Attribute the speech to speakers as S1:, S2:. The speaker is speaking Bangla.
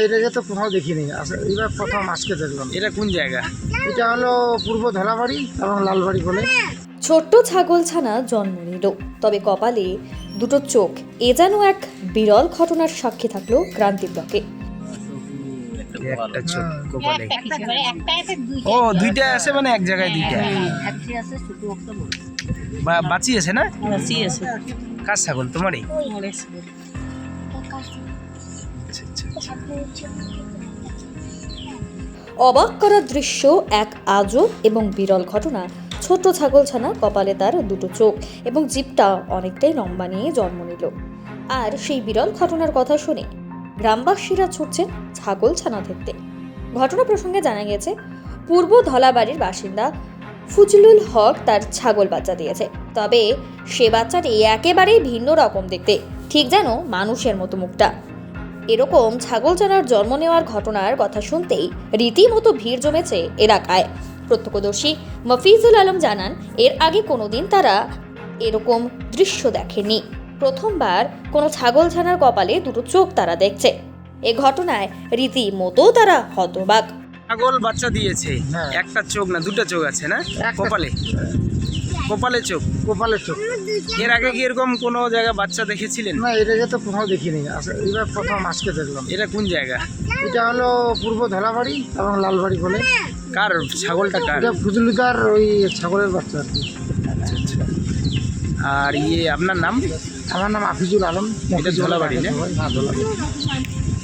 S1: এর আগে তো কোথাও দেখিনি, এবার প্রথম আজকে দেখলাম।
S2: এটা কোন জায়গা?
S1: এটা হলো পূর্ব ধলাবাড়ি এবং লালবাড়ি বলে।
S3: ছোট্ট ছাগলছানা জন্ম নিল, তবে কপালে দুটো চোখ। এ যেন এক বিরল ঘটনার সাক্ষী থাকলো ক্রান্তি ব্লকে।
S2: একটা ছোট কপালে। ও দুইটা আছে, মানে এক জায়গায় দুইটা বাঁচিয়েছে না? কার ছাগল? তোমারই? আচ্ছা, আচ্ছা, আচ্ছা।
S3: অবাক করার দৃশ্য, এক আজব এবং বিরল ঘটনা। ছোট্ট ছাগলছানা, কপালে তার দুটো চোখ এবং জিভটা অনেকটাই লম্বা নিয়ে জন্ম নিল। আর সেই বিরল ঘটনার কথা শুনে গ্রামবাসীরা ছুটছেন ছাগলছানা দেখতে। ঘটনা প্রসঙ্গে জানা গেছে, পূর্ব ধলাবাড়ির বাসিন্দা ফজলুল হক তার ছাগল বাচ্চা দিয়েছে। তবে সে বাচ্চাটি একেবারেই ভিন্ন রকম দেখতে, ঠিক যেন মানুষের মতো মুখটা। এরকম ছাগলছানার জন্ম নেওয়ার ঘটনার কথা শুনতেই রীতিমতো ভিড় জমেছে এলাকায়। প্রত্যক্ষদর্শী মফিজুল আলম জানান, এর আগে কোনোদিন তারা এরকম দৃশ্য দেখেনি। প্রথমবার কোনো ছাগলছানার কপালে দুটো চোখ তারা দেখছে। এ ঘটনায় রীতিমতো তারা হতবাক।
S2: ছাগল বাচ্চা দিয়েছে,
S1: হ্যাঁ।
S2: একটা চোখ না দুটো চোখ আছে না
S1: একটা।
S2: কপালে? কপালে চোখ।
S1: কপালের চোখ।
S2: এর আগে কি এরকম কোনো জায়গায় বাচ্চা দেখেছিলেন?
S1: না, এর আগে তো কোথাও দেখিনি, এবার প্রথম আজকে দেখলাম।
S2: এটা কোন জায়গা?
S1: এটা হলো পূর্ব ধলাবাড়ি এবং লালবাড়ি বলে।
S2: কার ছাগলটা? কার?
S1: এটা ফজলুদার ওই ছাগলের বাচ্চা আর কি।
S2: আচ্ছা, আচ্ছা। আর আপনার নাম?
S1: আমার নাম আফিজুল আলম।
S2: এটা ধলাবাড়ি না?
S1: হ্যাঁ, ধলাবাড়ি।